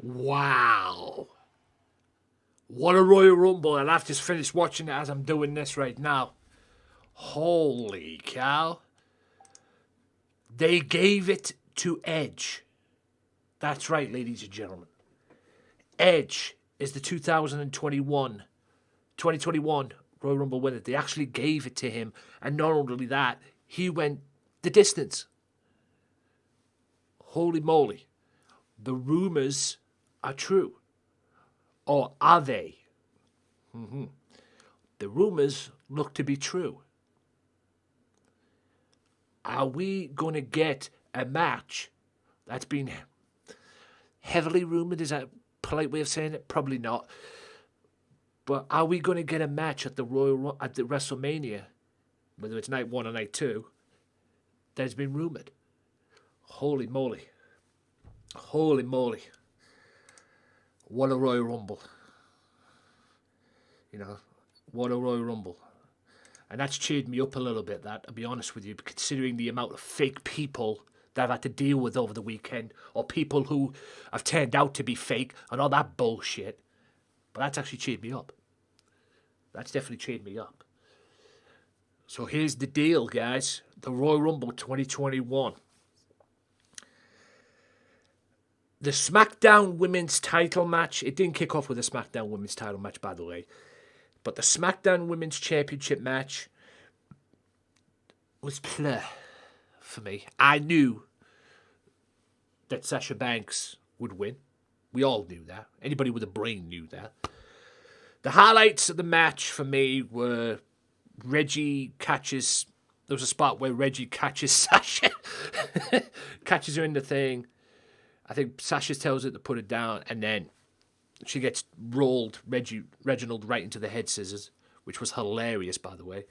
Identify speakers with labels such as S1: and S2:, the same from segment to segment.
S1: Wow. What a Royal Rumble, and I've just finished watching it as I'm doing this right now. Holy cow. They gave it to Edge. That's right, ladies and gentlemen. Edge is the 2021 Royal Rumble winner. They actually gave it to him, and not only that, he went the distance. Holy moly. The rumors are true. Or are they? The rumors look to be true. Are we going to get a match that's been heavily rumored? Is that a polite way of saying it? Probably not. But are we going to get a match at the WrestleMania, whether it's night 1 or night 2, that's been rumored? Holy moly. Holy moly. What a Royal Rumble. You know, what a Royal Rumble. And that's cheered me up a little bit, that, I'll be honest with you, considering the amount of fake people that I've had to deal with over the weekend, or people who have turned out to be fake and all that bullshit. But that's actually cheered me up. That's definitely cheered me up. So here's the deal, guys. The Royal Rumble 2021. The SmackDown Women's title match, it didn't kick off with a SmackDown Women's title match, by the way. But the SmackDown Women's Championship match was pleh for me. I knew that Sasha Banks would win. We all knew that. Anybody with a brain knew that. The highlights of the match for me were Reggie catches... There was a spot where Reggie catches Sasha. Catches her in the thing. I think Sasha tells her to put it down, and then she gets rolled, Reginald, right into the head scissors, which was hilarious, by the way.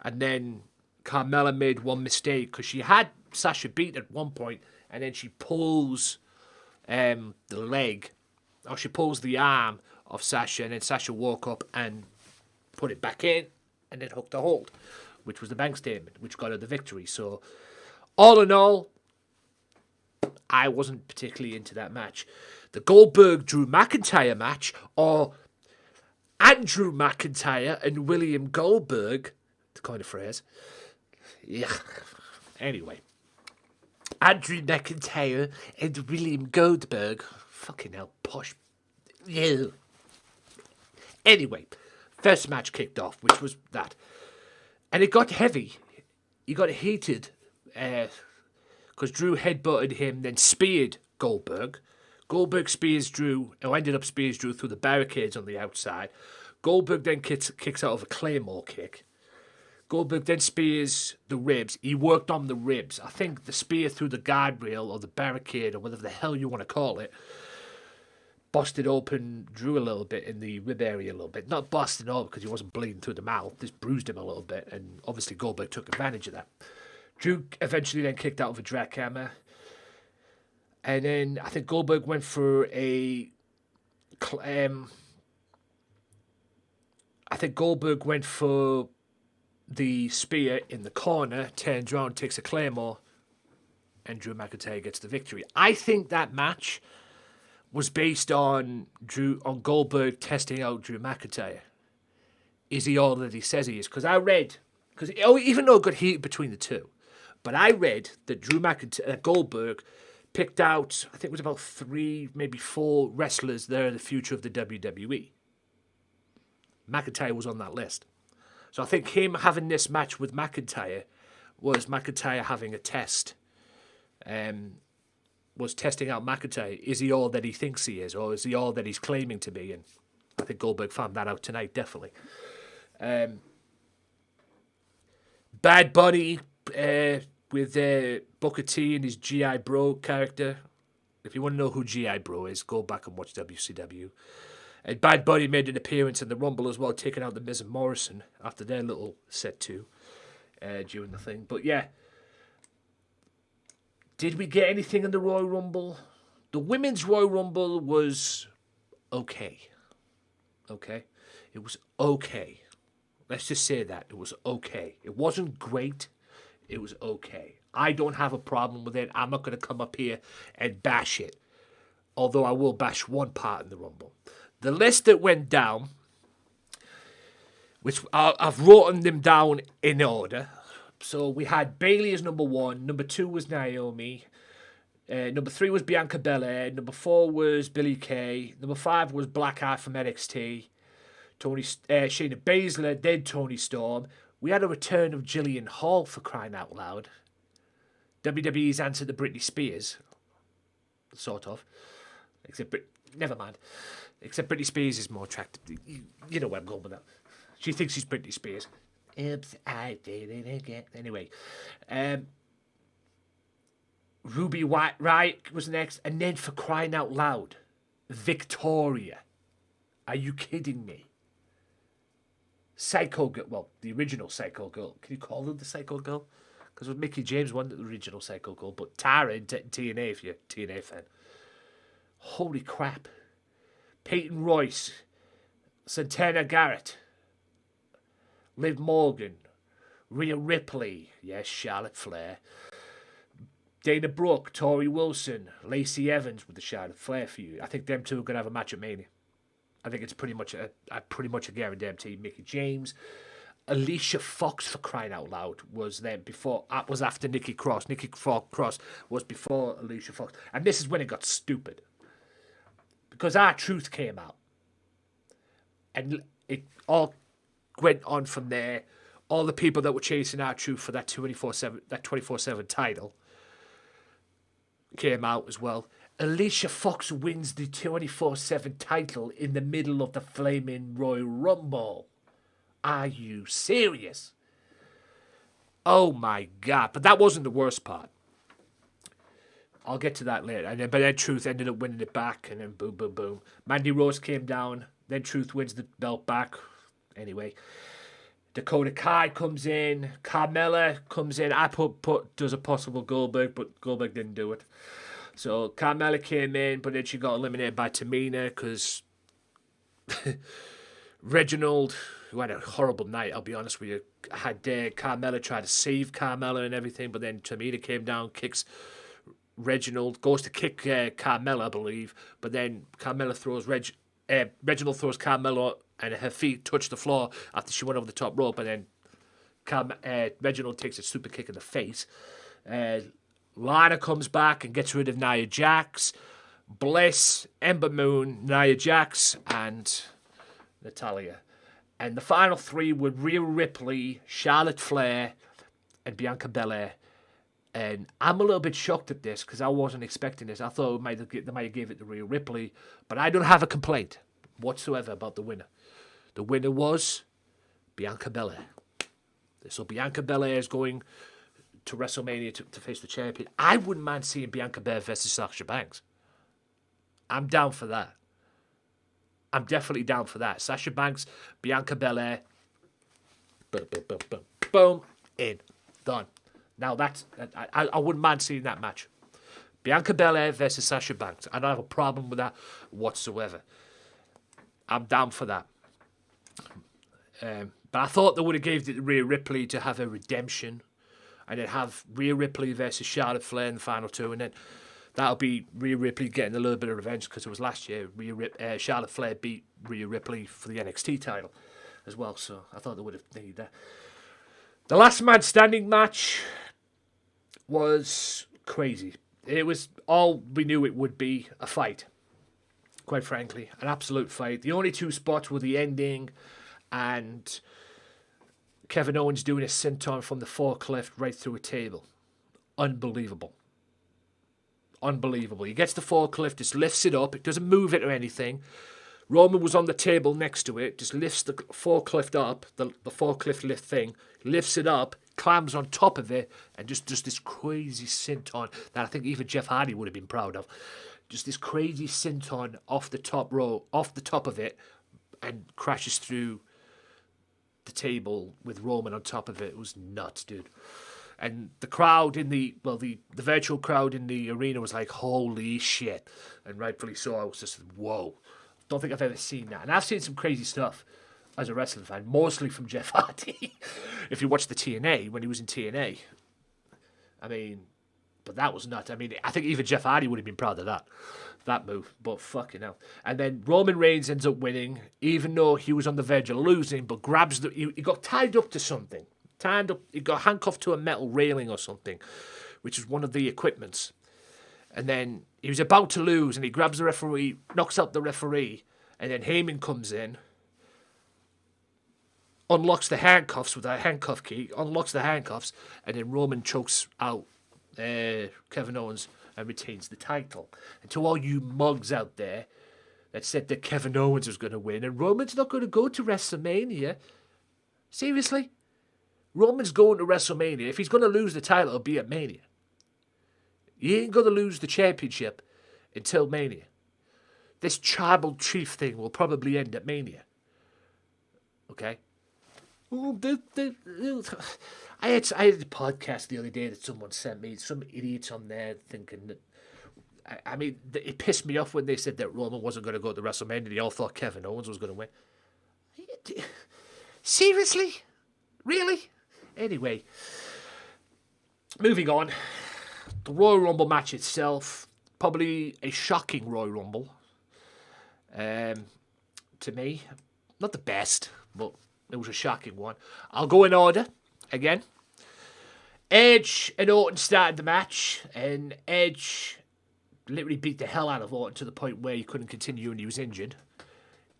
S1: And then Carmella made one mistake, because she had Sasha beat at one point, and then she pulls the leg, or she pulls the arm of Sasha, and then Sasha woke up and put it back in, and then hooked the hold, which was the bank statement, which got her the victory. So, all in all, I wasn't particularly into that match. The Goldberg-Drew McIntyre match, or Andrew McIntyre and William Goldberg, the kind of phrase. Yeah. Anyway. Andrew McIntyre and William Goldberg. Fucking hell, posh. Yeah. Anyway, first match kicked off, which was that. And it got heavy. He got heated. Because Drew headbutted him, then speared Goldberg. Goldberg spears Drew, or ended up spears Drew through the barricades on the outside. Goldberg then kicks out of a Claymore kick. Goldberg then spears the ribs. He worked on the ribs. I think the spear through the guardrail or the barricade or whatever the hell you want to call it busted open Drew a little bit in the rib area a little bit. Not busted up because he wasn't bleeding through the mouth. Just bruised him a little bit, and obviously Goldberg took advantage of that. Drew eventually then kicked out of a jackhammer. And then I think Goldberg went for a... I think Goldberg went for the spear in the corner, turns around, takes a Claymore, and Drew McIntyre gets the victory. I think that match was based on Goldberg testing out Drew McIntyre. Is he all that he says he is? Because even though it got heated between the two, but I read that Goldberg picked out, I think it was about 3, maybe 4 wrestlers that are in the future of the WWE. McIntyre was on that list. So I think him having this match with McIntyre was McIntyre having a test. Was testing out McIntyre. Is he all that he thinks he is? Or is he all that he's claiming to be? And I think Goldberg found that out tonight, definitely. Bad Bunny with Booker T and his G.I. Bro character. If you want to know who G.I. Bro is, go back and watch WCW. And Bad Bunny made an appearance in the Rumble as well, taking out the Miz and Morrison after their little set too during the thing. But yeah, did we get anything in the Royal Rumble? The Women's Royal Rumble was okay. Okay? It was okay. Let's just say that. It was okay. It wasn't great. It was okay. I don't have a problem with it. I'm not going to come up here and bash it. although I will bash one part in the Rumble. The list that went down, which I've written them down in order. So we had Bayley as number 1. Number 2 was Naomi. Number 3 was Bianca Belair. Number 4 was Billie Kay. Number 5 was Blackheart from NXT. Shayna Baszler, then Toni Storm. We had a return of Jillian Hall, for crying out loud. WWE's answer to Britney Spears. Sort of. Never mind. Except Britney Spears is more attractive. You know where I'm going with that. She thinks she's Britney Spears. Oops, I did it again. Anyway. Ruby Riott was next. And then, for crying out loud, Victoria. Are you kidding me? Psycho Girl. Well, the original Psycho Girl. Can you call her the Psycho Girl? Because with Mickie James wasn't the original Psycho Girl. But Tara in TNA, if you're a TNA fan. Holy crap. Peyton Royce. Santana Garrett. Liv Morgan. Rhea Ripley. Yes, Charlotte Flair. Dana Brooke. Tori Wilson. Lacey Evans with the Charlotte Flair feud. I think them two are going to have a match at Mania. I think it's pretty much a guarantee. Mickie James, Alicia Fox, for crying out loud, was there before. Was after Nikki Cross. Nikki Cross was before Alicia Fox, and this is when it got stupid because R-Truth came out, and it all went on from there. All the people that were chasing R-Truth for that 24/7 title came out as well. Alicia Fox wins the 24/7 title in the middle of the flaming Royal Rumble. Are you serious? Oh my God. But that wasn't the worst part. I'll get to that later. But then Truth ended up winning it back, and then boom, boom, boom. Mandy Rose came down. Then Truth wins the belt back. Anyway. Dakota Kai comes in. Carmella comes in. I does a possible Goldberg, but Goldberg didn't do it. So Carmella came in, but then she got eliminated by Tamina because Reginald, who had a horrible night, I'll be honest with you, had Carmella try to save Carmella and everything, but then Tamina came down, kicks Reginald, goes to kick Carmella, I believe, but then Carmella throws Reginald throws Carmella and her feet touch the floor after she went over the top rope, and then Reginald takes a super kick in the face. Lana comes back and gets rid of Nia Jax, Bliss, Ember Moon, Nia Jax, and Natalya. And the final 3 were Rhea Ripley, Charlotte Flair, and Bianca Belair. And I'm a little bit shocked at this because I wasn't expecting this. I thought they might have gave it to Rhea Ripley, but I don't have a complaint whatsoever about the winner. The winner was Bianca Belair. So Bianca Belair is going to WrestleMania to face the champion. I wouldn't mind seeing Bianca Belair versus Sasha Banks. I'm down for that. I'm definitely down for that. Sasha Banks, Bianca Belair. Boom, boom, boom, boom. Boom. In. Done. Now that's... I wouldn't mind seeing that match. Bianca Belair versus Sasha Banks. I don't have a problem with that whatsoever. I'm down for that. But I thought they would have gave it to Rhea Ripley to have a redemption. And then have Rhea Ripley versus Charlotte Flair in the final 2. And then that'll be Rhea Ripley getting a little bit of revenge because it was last year. Charlotte Flair beat Rhea Ripley for the NXT title as well. So I thought they would have needed that. The last man standing match was crazy. It was all we knew it would be, a fight. Quite frankly, an absolute fight. The only 2 spots were the ending and Kevin Owens doing a senton from the forklift right through a table. Unbelievable. Unbelievable. He gets the forklift, just lifts it up. It doesn't move it or anything. Roman was on the table next to it, just lifts the forklift up, the forklift lift thing, lifts it up, climbs on top of it, and just does this crazy senton that I think even Jeff Hardy would have been proud of. Just this crazy senton off the top of it, and crashes through the table with Roman on top of it. It was nuts, dude. And the crowd in the virtual crowd in the arena was like, holy shit. And rightfully so. I was just, whoa. Don't think I've ever seen that. And I've seen some crazy stuff as a wrestling fan, mostly from Jeff Hardy. If you watch the TNA, when he was in TNA. I mean, But that was nuts. I mean, I think even Jeff Hardy would have been proud of that move. But fucking hell. And then Roman Reigns ends up winning, even though he was on the verge of losing, but grabs he got tied up to something. He got handcuffed to a metal railing or something, which is one of the equipments. And then he was about to lose, and he grabs the referee, knocks out the referee, and then Heyman comes in, unlocks the handcuffs with a handcuff key, unlocks the handcuffs, and then Roman chokes out Kevin Owens and retains the title. And to all you mugs out there that said that Kevin Owens was going to win and Roman's not going to go to WrestleMania, seriously? Roman's going to WrestleMania. If he's going to lose the title, it'll be at Mania. He ain't going to lose the championship until Mania. This tribal chief thing will probably end at Mania. Okay? I had a podcast the other day that someone sent me. Some idiots on there thinking that... I mean, it pissed me off when they said that Roman wasn't going to go to WrestleMania. They all thought Kevin Owens was going to win. Seriously? Really? Anyway, moving on. The Royal Rumble match itself, probably a shocking Royal Rumble. To me, not the best, but it was a shocking one. I'll go in order again. Edge and Orton started the match, and Edge literally beat the hell out of Orton to the point where he couldn't continue and he was injured.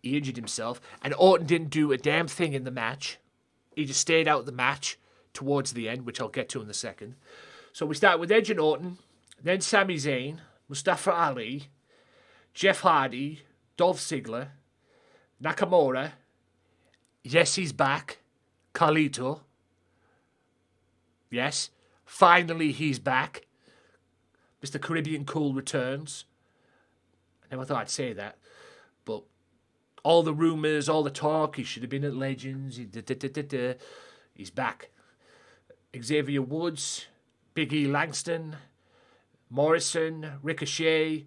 S1: He injured himself, and Orton didn't do a damn thing in the match. He just stayed out of the match towards the end, which I'll get to in a second. So we start with Edge and Orton, then Sami Zayn, Mustafa Ali, Jeff Hardy, Dolph Ziggler, Nakamura, yes, he's back, Carlito. Yes, finally he's back. Mr. Caribbean Cool returns. I never thought I'd say that, but all the rumours, all the talk, he should have been at Legends, he's back. Xavier Woods, Big E Langston, Morrison, Ricochet,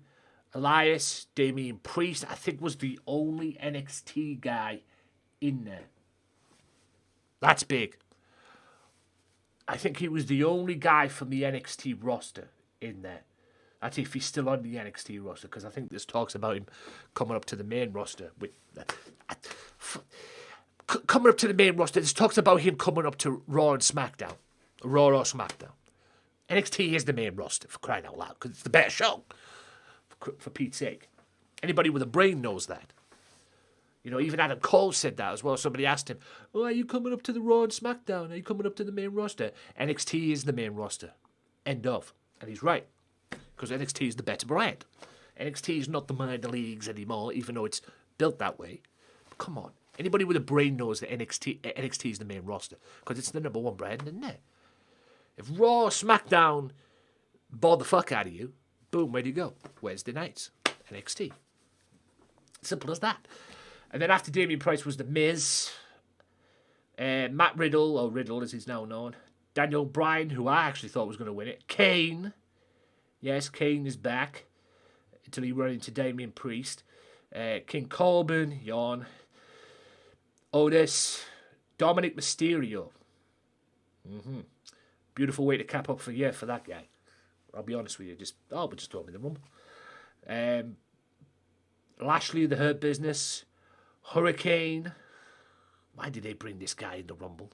S1: Elias, Damian Priest, I think was the only NXT guy in there. That's big. I think he was the only guy from the NXT roster in there. That's if he's still on the NXT roster, because I think there's talks about him coming up to the main roster. Coming up to the main roster, there's talks about him coming up to Raw and SmackDown. Raw or SmackDown. NXT is the main roster, for crying out loud, because it's the better show, for Pete's sake. Anybody with a brain knows that. You know, even Adam Cole said that as well. Somebody asked him, are you coming up to the Raw and SmackDown? Are you coming up to the main roster? NXT is the main roster. End of. And he's right. Because NXT is the better brand. NXT is not the minor leagues anymore, even though it's built that way. But come on. Anybody with a brain knows that NXT is the main roster. Because it's the number one brand, isn't it? If Raw or SmackDown bore the fuck out of you, boom, where do you go? Wednesday nights. NXT. Simple as that. And then after Damian Price was The Miz, Matt Riddle, or Riddle as he's now known, Daniel Bryan, who I actually thought was going to win it, Kane, yes, Kane is back, until he ran into Damian Priest, King Corbin, yawn, Otis, Dominic Mysterio. Beautiful way to cap up for that guy. I'll be honest with you, just throw him in the Rumble. Lashley, the Hurt Business, Hurricane. Why did they bring this guy in the Rumble?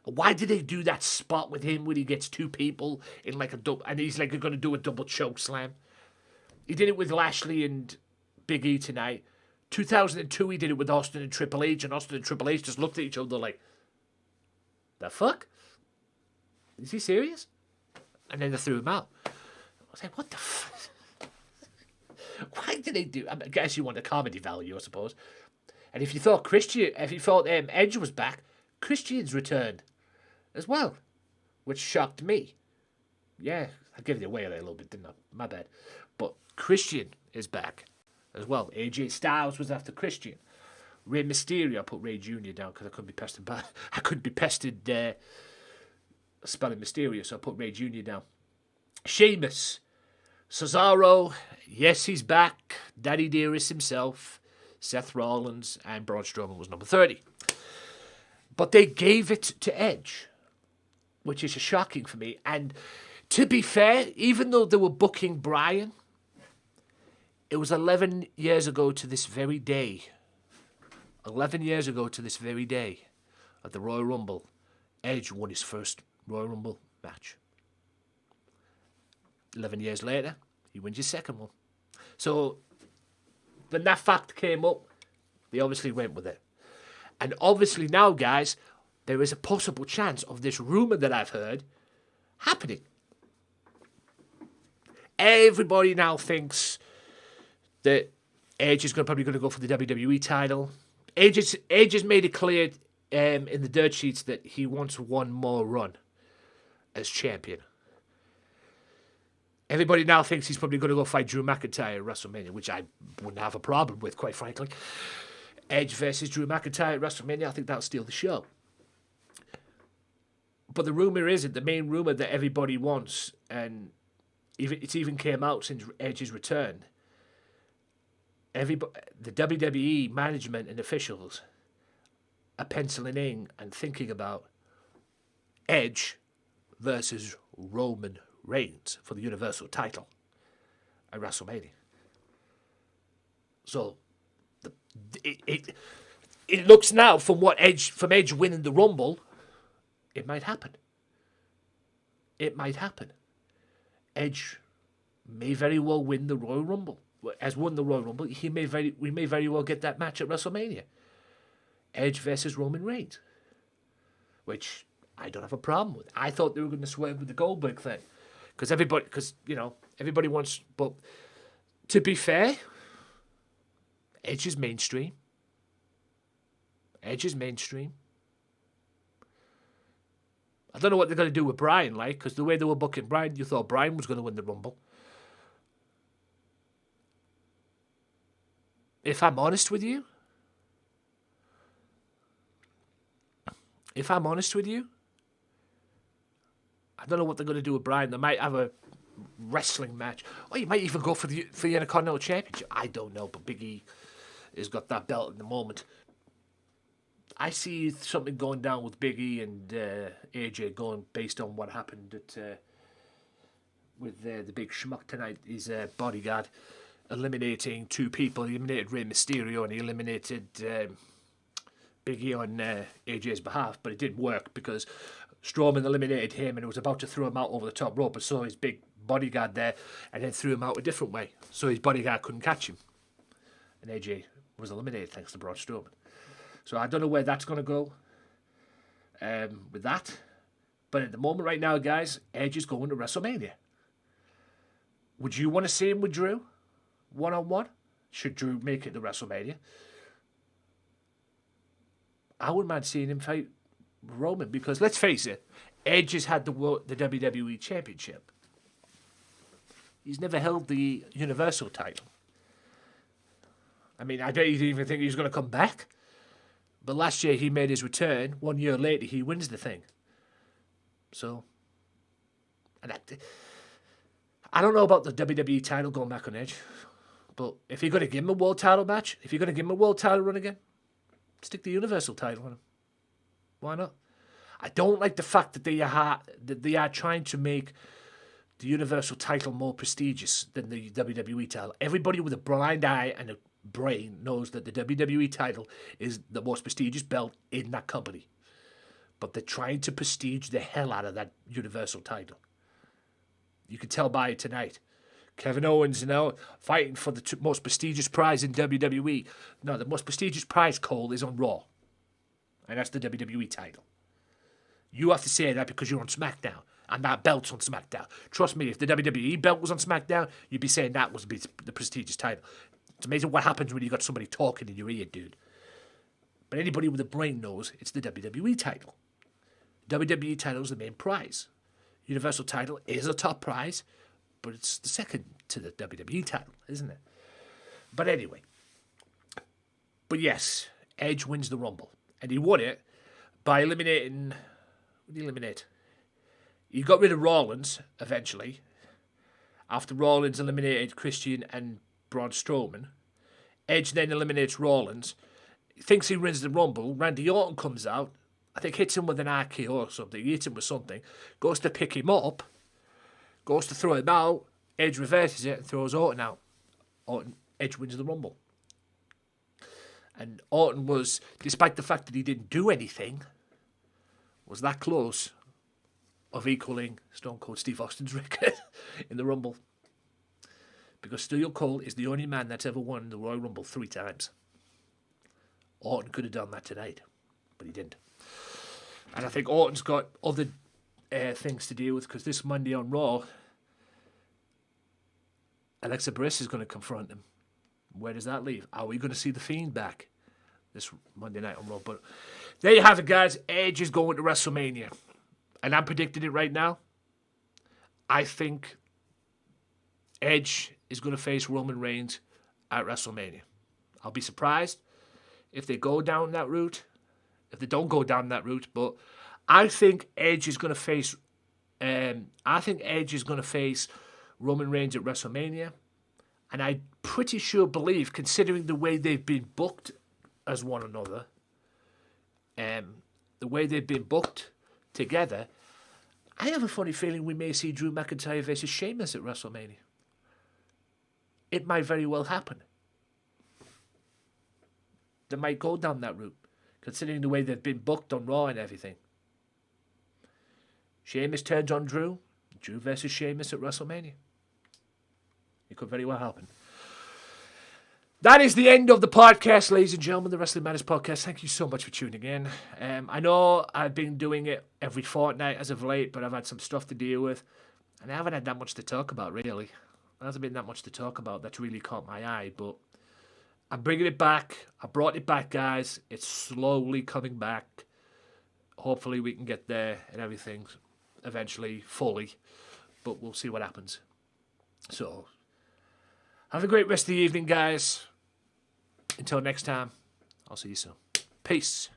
S1: Why did they do that spot with him when he gets two people in like a double, and he's like going to do a double choke slam? He did it with Lashley and Big E tonight. 2002, he did it with Austin and Triple H, and Austin and Triple H just looked at each other like, the fuck? Is he serious? And then they threw him out. I was like, what the fuck? Why did they do? I guess you want a comedy value, I suppose. And if you thought Edge was back, Christian's returned as well, which shocked me. Yeah, I gave it away a little bit, didn't I? My bad. But Christian is back as well. AJ Styles was after Christian. Rey Mysterio, I put Rey Jr. down because I couldn't be pestered spelling Mysterio, so I put Rey Jr. down. Sheamus, Cesaro, yes, he's back. Daddy Dearest himself, Seth Rollins, and Braun Strowman was number 30. But they gave it to Edge, which is shocking for me. And To be fair, even though they were booking Bryan, it was 11 years ago to this very day. 11 years ago to this very day, at the Royal Rumble, Edge won his first Royal Rumble match. 11 years later, he wins his second one. So, when that fact came up, they obviously went with it. And obviously now, guys, there is a possible chance of this rumour that I've heard happening. Everybody now thinks that Edge is probably going to go for the WWE title. Edge has made it clear in the dirt sheets that he wants one more run as champion. Everybody now thinks he's probably going to go fight Drew McIntyre at WrestleMania, which I wouldn't have a problem with, quite frankly. Edge versus Drew McIntyre at WrestleMania, I think that'll steal the show. But the rumour is that the main rumour that everybody wants, and it even came out since Edge's return, the WWE management and officials are penciling in and thinking about Edge versus Roman Reigns for the Universal title at WrestleMania. So it looks now from Edge winning the Rumble, it might happen. It might happen. Edge may very well win the Royal Rumble. Has won the Royal Rumble. We may very well get that match at WrestleMania. Edge versus Roman Reigns, which I don't have a problem with. I thought they were going to swerve with the Goldberg thing, because everybody wants. But to be fair, Edge is mainstream. Edge is mainstream. I don't know what they're going to do with Bryan, because the way they were booking Bryan, you thought Bryan was going to win the Rumble. If I'm honest with you, I don't know what they're going to do with Bryan. They might have a wrestling match. Or you might even go for the Intercontinental Championship. I don't know, but Big E has got that belt at the moment. I see something going down with Big E and AJ going based on what happened with the big schmuck tonight. His bodyguard eliminating two people. He eliminated Rey Mysterio and he eliminated Big E on AJ's behalf, but it didn't work because Strowman eliminated him and was about to throw him out over the top rope, but saw his big bodyguard there and then threw him out a different way, so his bodyguard couldn't catch him, and AJ was eliminated thanks to Braun Strowman. So I don't know where that's going to go with that, but at the moment right now, guys, Edge is going to WrestleMania. Would you want to see him with Drew one-on-one? Should Drew make it to WrestleMania? I wouldn't mind seeing him fight Roman, because let's face it, Edge has had the WWE Championship. He's never held the Universal title. I mean, I don't even think he's going to come back. But last year he made his return. 1 year later he wins the thing. So, and I don't know about the WWE title going back on Edge. But if you're going to give him a world title match, if you're going to give him a world title run again, stick the Universal title on him. Why not? I don't like the fact that they are trying to make the Universal title more prestigious than the WWE title. Everybody with a blind eye and a brain knows that the WWE title is the most prestigious belt in that company. But they're trying to prestige the hell out of that Universal title. You can tell by it tonight. Kevin Owens now fighting for the most prestigious prize in WWE. No, the most prestigious prize, Cole, is on Raw. And that's the WWE title. You have to say that because you're on SmackDown. And that belt's on SmackDown. Trust me, if the WWE belt was on SmackDown, you'd be saying that was the prestigious title. It's amazing what happens when you got somebody talking in your ear, dude. But anybody with a brain knows it's the WWE title. WWE title is the main prize. Universal title is a top prize, but it's the second to the WWE title, isn't it? But anyway. But yes, Edge wins the Rumble. And he won it by eliminating... What did he eliminate? He got rid of Rollins, eventually. After Rollins eliminated Christian and Braun Strowman. Edge then eliminates Rollins. He thinks he wins the Rumble. Randy Orton comes out. I think hits him with an RKO or something. He hits him with something. Goes to pick him up. goes to throw him out. Edge reverses it and throws Orton out. Edge wins the Rumble. And Orton was, despite the fact that he didn't do anything, was that close of equaling Stone Cold Steve Austin's record in the Rumble. Because Stone Cold is the only man that's ever won the Royal Rumble 3 times. Orton could have done that tonight, but he didn't. And I think Orton's got other things to deal with, because this Monday on Raw, Alexa Bliss is going to confront him. Where does that leave? Are we going to see The Fiend back this Monday night on Raw? But there you have it, guys. Edge is going to WrestleMania. And I'm predicting it right now. I think Edge is going to face Roman Reigns at WrestleMania. I'll be surprised if they go down that route. If they don't go down that route. But I think Edge is going to face... Roman Reigns at WrestleMania. And I pretty sure believe, considering the way they've been booked as one another, the way they've been booked together, I have a funny feeling we may see Drew McIntyre versus Sheamus at WrestleMania. It might very well happen. They might go down that route, considering the way they've been booked on Raw and everything. Sheamus turns on Drew. Drew versus Sheamus at WrestleMania. It could very well happen. That is the end of the podcast, ladies and gentlemen, the Wrestling Matters podcast. Thank you so much for tuning in. I know I've been doing it every fortnight as of late, but I've had some stuff to deal with, and I haven't had that much to talk about, really. There hasn't been that much to talk about that's really caught my eye, but I'm bringing it back. I brought it back, guys. It's slowly coming back. Hopefully we can get there and everything eventually fully, but we'll see what happens. So, have a great rest of the evening, guys. Until next time, I'll see you soon. Peace.